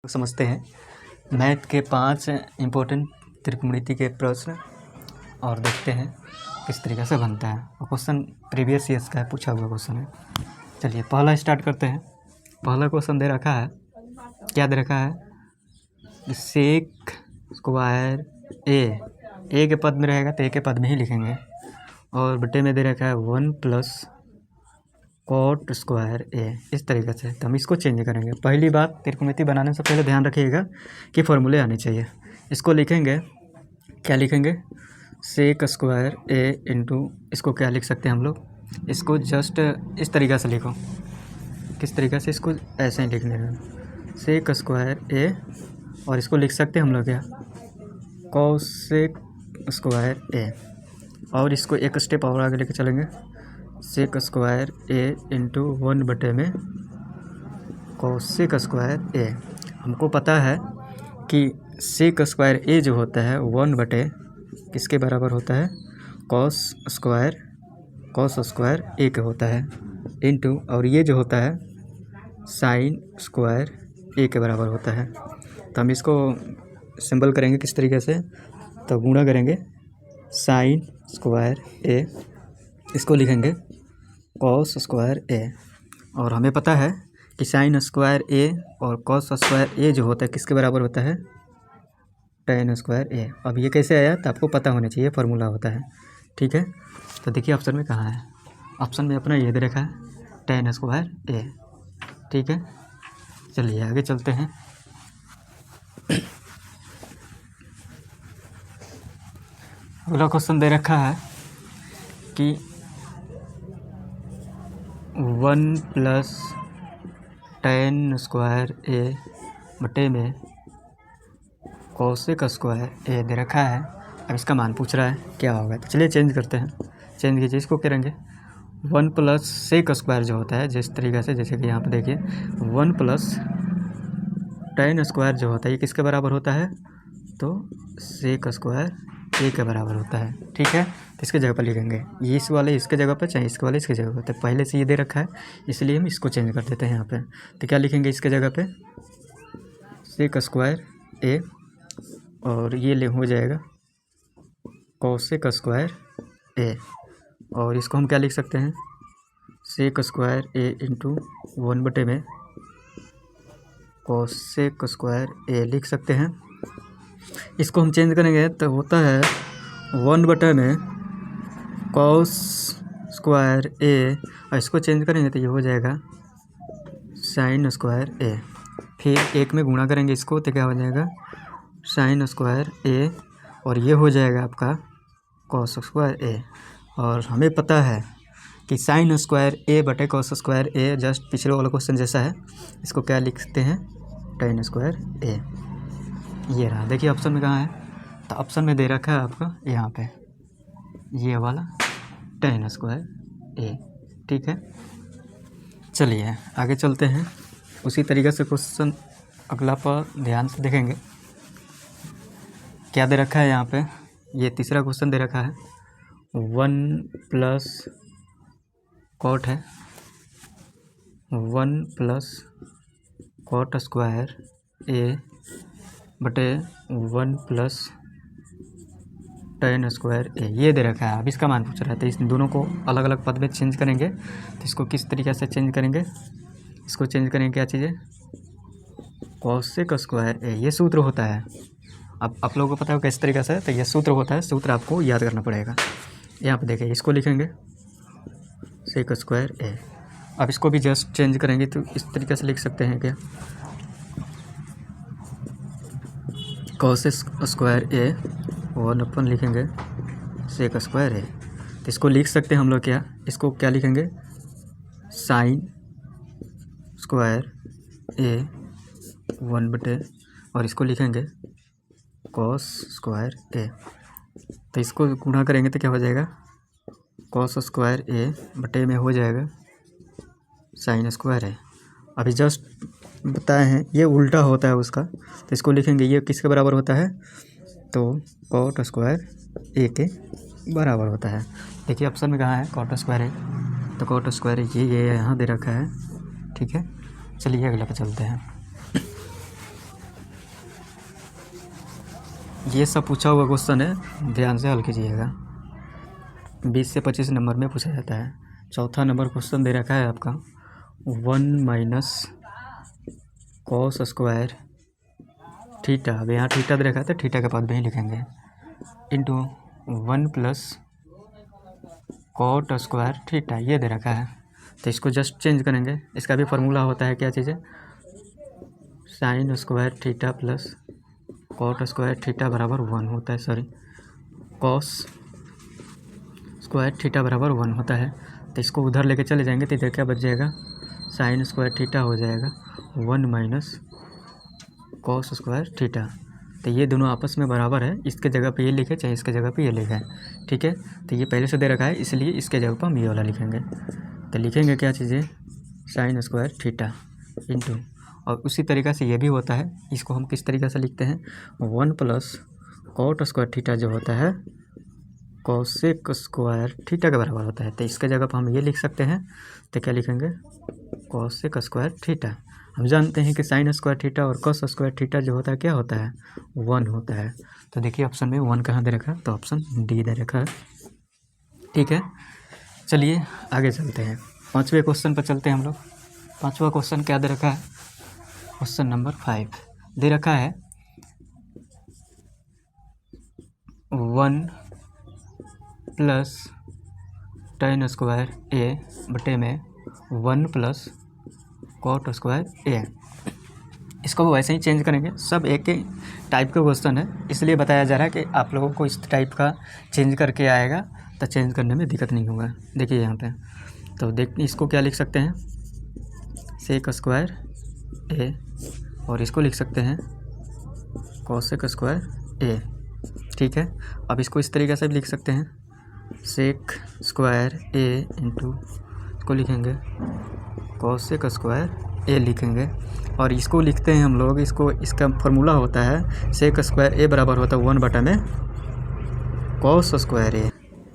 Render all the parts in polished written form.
समझते हैं मैथ के 5 इम्पोर्टेंट त्रिकोणमिति के प्रश्न और देखते हैं किस तरीके से बनता है। और क्वेश्चन प्रीवियस ईयर्स का है, पूछा हुआ क्वेश्चन है। चलिए पहला स्टार्ट करते हैं। पहला क्वेश्चन दे रखा है, क्या दे रखा है, सेक स्क्वायर ए के पद में रहेगा तो ए के पद में ही लिखेंगे। और बटे में दे रखा है 1 प्लस कॉट स्क्वायर ए, इस तरीके से। तो हम इसको चेंज करेंगे। पहली बात, त्रिकोणमिति बनाने से पहले ध्यान रखिएगा कि फॉर्मूले आने चाहिए। इसको लिखेंगे, क्या लिखेंगे, सेक स्क्वायर ए इंटू, इसको क्या लिख सकते हैं हम लोग, इसको जस्ट इस तरीक़े से लिखो। किस तरीक़े से, इसको ऐसे ही लिखने हैं, सेक स्क्वायर ए, और इसको लिख सकते हैं हम लोग क्या, कॉसेक स्क्वायर ए। और इसको एक स्टेप और आगे लेके चलेंगे, सेक स्क्वायर ए इंटू 1 बटे में कॉसेक स्क्वायर ए। हमको पता है कि सेक स्क्वायर ए जो होता है 1 बटे किसके बराबर होता है, कॉस स्क्वायर ए के होता है, इंटू, और ये जो होता है साइन स्क्वायर ए के बराबर होता है। तो हम इसको सिंबल करेंगे किस तरीके से, तो गुणा करेंगे साइन स्क्वायर ए, इसको लिखेंगे कॉस स्क्वायर ए। और हमें पता है कि साइन स्क्वायर ए और कॉस स्क्वायर ए जो होता है किसके बराबर होता है, टेन स्क्वायर ए। अब ये कैसे आया, तो आपको पता होना चाहिए, फार्मूला होता है, ठीक है। तो देखिए ऑप्शन में कहाँ है, ऑप्शन में अपना ये दे रखा है टेन स्क्वायर ए, ठीक है। चलिए आगे चलते हैं। अगला क्वेश्चन दे रखा है कि 1 प्लस टेन स्क्वायर ए बटे में कॉसेक स्क्वायर ए दे रखा है। अब इसका मान पूछ रहा है क्या होगा, तो चलिए चेंज करते हैं। चेंज कीजिए, इसको करेंगे 1 प्लस सेक स्क्वायर जो होता है, जिस तरीके से, जैसे कि यहाँ पे देखिए 1 प्लस टेन स्क्वायर जो होता है ये किसके बराबर होता है, तो सेक स्क्वायर ए के बराबर होता है, ठीक है। तो इसके जगह पर लिखेंगे, ये इस वाले इसके जगह पर, चाहे इसके वाले इसके जगह पर। तो पहले से ये दे रखा है, इसलिए हम इसको चेंज कर देते हैं यहाँ पे। तो क्या लिखेंगे इसके जगह पे, सेक स्क्वायर ए, और ये ले हो जाएगा कॉसेक स्क्वायर ए। और इसको हम क्या लिख सकते हैं, सेक स्क्वायर ए इंटू 1 बटे में कॉसेक स्क्वायर ए लिख सकते हैं। इसको हम चेंज करेंगे तो होता है 1 बटे में कॉस स्क्वायर ए, और इसको चेंज करेंगे तो ये हो जाएगा साइन स्क्वायर ए। फिर एक में गुणा करेंगे इसको तो क्या हो जाएगा, साइन स्क्वायर ए, और ये हो जाएगा आपका कॉस स्क्वायर ए। और हमें पता है कि साइन स्क्वायर ए बटे कॉस स्क्वायर ए जस्ट पिछले वाला क्वेश्चन जैसा है। इसको क्या लिखते हैं, टेन स्क्वायर ए। ये रहा, देखिए ऑप्शन में कहाँ है, तो ऑप्शन में दे रखा है आपका यहाँ पे ये वाला टेन स्क्वायर ए, ठीक है। चलिए आगे चलते हैं। उसी तरीके से क्वेश्चन अगला पर ध्यान से देखेंगे, क्या दे रखा है यहाँ पे। ये तीसरा क्वेश्चन दे रखा है 1 प्लस कॉट है, 1 प्लस कॉट स्क्वायर ए बटे 1 प्लस टेन स्क्वायर ए, ये दे रखा है। अब इसका मान पूछ रहा है, तो इस दोनों को अलग अलग पद में चेंज करेंगे। तो इसको किस तरीके से चेंज करेंगे, इसको चेंज करेंगे क्या चीज़ें, कॉसेक स्क्वायर ए, ये सूत्र होता है। अब आप लोगों को पता है किस तरीके से, तो ये सूत्र होता है, सूत्र आपको याद करना पड़ेगा। यहाँ पे देखिए, इसको लिखेंगे सेक स्क्वायर ए। अब इसको भी जस्ट चेंज करेंगे तो इस तरीके से लिख सकते हैं क्या, कॉसेक स्क्वायर ए 1 अपन लिखेंगे सेक स्क्वायर है। तो इसको लिख सकते हैं हम लोग क्या, इसको क्या लिखेंगे, साइन स्क्वायर ए 1 बटे, और इसको लिखेंगे कॉस स्क्वायर ए। तो इसको गुणा करेंगे तो क्या हो जाएगा, कॉस स्क्वायर ए बटे में हो जाएगा साइन स्क्वायर है। अभी जस्ट बताए हैं ये उल्टा होता है उसका, तो इसको लिखेंगे ये किसके बराबर होता है, तो कॉट स्क्वायर ए के बराबर होता है। देखिए ऑप्शन में कहाँ है, कॉट स्क्वायर ए, तो कॉट स्क्वायर ये यहाँ दे रखा है, ठीक है। चलिए अगला पे चलते हैं। ये सब पूछा हुआ क्वेश्चन है, ध्यान से हल कीजिएगा। 20 से 25 नंबर में पूछा जाता है। चौथा नंबर क्वेश्चन दे रखा है आपका 1 माइनस कॉस स्क्वायर थीटा। अब यहाँ थीटा दे रखा है तो थीटा के बाद में ही लिखेंगे, into 1 plus cot square theta, ये दे रखा है। तो इसको जस्ट चेंज करेंगे। इसका भी फार्मूला होता है, क्या चीज़ है, sine square theta plus cot square theta बराबर 1 होता है, सॉरी कॉस स्क्वायर थीटा बराबर 1 होता है। तो इसको उधर लेके चले जाएंगे तो इधर क्या बच जाएगा, साइन स्क्वायर थीटा हो जाएगा 1 माइनस कॉस स्क्वायर थीटा। तो ये दोनों आपस में बराबर है, इसके जगह पे ये लिखे चाहे इसके जगह पे ये लिखा है, ठीक है। तो ये पहले से दे रखा है, इसलिए इसके जगह पर हम ये वाला लिखेंगे। तो लिखेंगे क्या चीज़ें, साइन स्क्वायर थीटा इंटू, और उसी तरीक़ा से ये भी होता है। इसको हम किस तरीक़े से लिखते हैं, 1 प्लस कॉट स्क्वायर थीटा जो होता है कोसेक स्क्वायर थीटा के बराबर होता है। तो इसके जगह पर हम ये लिख सकते हैं। तो क्या लिखेंगे, कोसेक स्क्वायर थीटा। हम जानते हैं कि साइन स्क्वायर थीटा और कॉस स्क्वायर थीटा जो होता है क्या होता है, 1 होता है। तो देखिए ऑप्शन में 1 कहाँ दे रखा है, तो ऑप्शन डी दे रखा है, ठीक है। चलिए आगे चलते हैं, 5वें क्वेश्चन पर चलते हैं हम लोग। 5वां क्वेश्चन क्या दे रखा है, क्वेश्चन नंबर 5 दे रखा है 1 प्लस tan स्क्वायर ए बटे में 1 प्लस कॉट स्क्वायर ए। इसको वैसे ही चेंज करेंगे, सब एक ही टाइप का क्वेश्चन है, इसलिए बताया जा रहा है कि आप लोगों को इस टाइप का चेंज करके आएगा तो चेंज करने में दिक्कत नहीं होगा। देखिए यहाँ पे, तो देख इसको क्या लिख सकते हैं, सेक स्क्वायर ए, और इसको लिख सकते हैं कोसेक स्क्वायर ए, ठीक है। अब इसको इस तरीके से भी लिख सकते हैं, सेक स्क्वायर ए इंटू, इसको लिखेंगे कोसेक स्क्वायर ए लिखेंगे। और इसको लिखते हैं हम लोग, इसको इसका फार्मूला होता है सेक स्क्वायर ए बराबर होता है 1 बटा में कॉस स्क्वायर ए।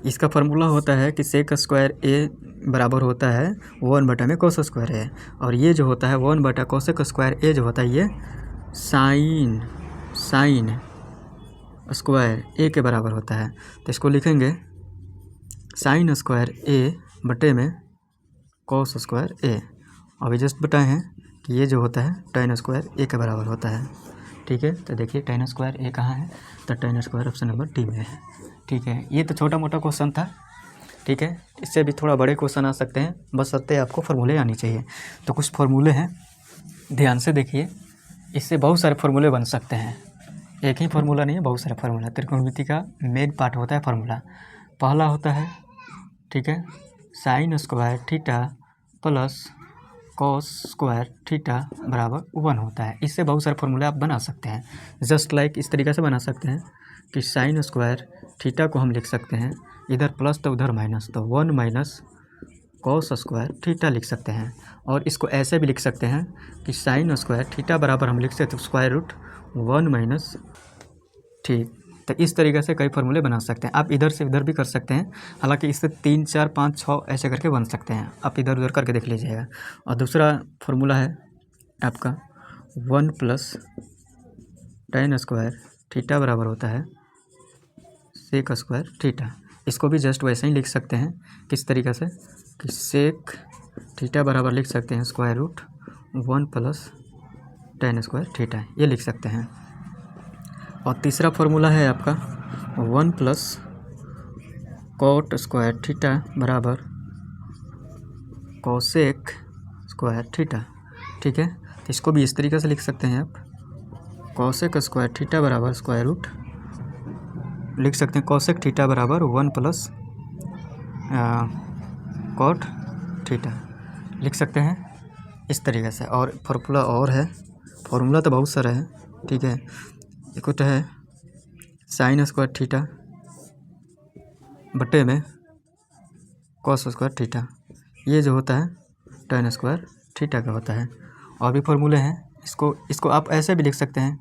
इसका फार्मूला होता है कि सेक स्क्वायर ए बराबर होता है 1 बटा में कॉस स्क्वायर ए, और ये जो होता है 1 बटा कोसेक स्क्वायर ए जो होता है ये साइन स्क्वायर ए के बराबर होता है। तो इसको लिखेंगे साइन स्क्वायर ए बटे में कॉस स्क्वायर ए। अभी जस्ट बताए हैं कि ये जो होता है tan स्क्वायर ए के बराबर होता है, ठीक है। तो देखिए tan स्क्वायर ए कहाँ है, तो tan square option number D में है, ठीक है। ये तो छोटा मोटा क्वेश्चन था, ठीक है। इससे भी थोड़ा बड़े क्वेश्चन आ सकते हैं, बस सत्य आपको फार्मूले आनी चाहिए। तो कुछ फार्मूले हैं, ध्यान से देखिए, इससे बहुत सारे फार्मूले बन सकते हैं, एक ही फार्मूला नहीं है, बहुत सारे फार्मूला। त्रिकोणमिति का मेन पार्ट होता है फार्मूला। पहला होता है, ठीक है, sine square theta plus cos square theta बराबर 1 होता है। इससे बहुत सारे फार्मूले आप बना सकते हैं, जस्ट लाइक इस तरीके से बना सकते हैं कि साइन स्क्वायर थीटा को हम लिख सकते हैं इधर प्लस तो उधर माइनस, तो 1 माइनस कॉस स्क्वायर थीटा लिख सकते हैं। और इसको ऐसे भी लिख सकते हैं कि साइन स्क्वायर थीटा बराबर हम लिख सकते हैं स्क्वायर रूट 1 माइनस, ठीक। तो इस तरीके से कई फार्मूले बना सकते हैं। आप इधर से इधर भी कर सकते हैं, हालांकि इससे 3 4 5 6 ऐसे करके बन सकते हैं, आप इधर उधर करके देख लीजिएगा। और दूसरा फार्मूला है आपका 1 प्लस tan स्क्वायर थीटा बराबर होता है सेक स्क्वायर थीटा। इसको भी जस्ट वैसे ही लिख सकते हैं, किस तरीके से कि सेक थीटा बराबर लिख सकते हैं square root 1 plus tan square theta, ये लिख सकते हैं। और तीसरा फार्मूला है आपका 1 प्लस कॉट स्क्वायर थीटा बराबर कोसेक स्क्वायर थीटा, ठीक है। तो इसको भी इस तरीके से लिख सकते हैं आप, कोसेक स्क्वायर थीटा बराबर स्क्वायर रूट लिख सकते हैं कोसेक थीटा बराबर 1 प्लस कॉट थीटा लिख सकते हैं इस तरीके से। और फार्मूला और है, फार्मूला तो बहुत सारा है, ठीक है। एक होता है साइन स्क्वायर थीटा बटे में कॉस स्क्वायर थीटा, ये जो होता है tan स्क्वायर थीटा का होता है। और भी फार्मूले हैं, इसको आप ऐसे भी लिख सकते हैं,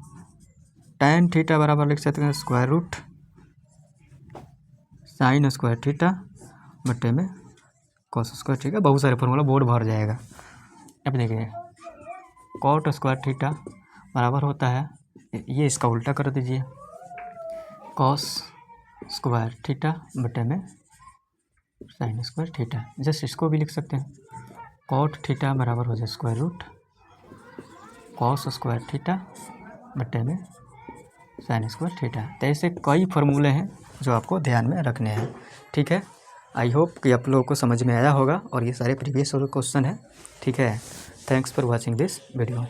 tan थीटा बराबर लिख सकते हैं square root sine square theta बटे में कॉस स्क्वायर थीटा। बहुत सारे फार्मूला, बोर्ड भर जाएगा। अब देखिए कॉट स्क्वायर थीटा बराबर होता है, ये इसका उल्टा कर दीजिए, कॉस स्क्वायर थीटा बटे में साइन स्क्वायर थीटा। जस्ट इसको भी लिख सकते हैं, कॉट थीटा बराबर हो जाए square root cos square theta बटे में साइन स्क्वायर थीटा। तो ऐसे कई फार्मूले हैं जो आपको ध्यान में रखने हैं। ठीक है, आई होप कि आप लोगों को समझ में आया होगा और ये सारे प्रीवियस क्वेश्चन है। ठीक है, thanks for watching this video.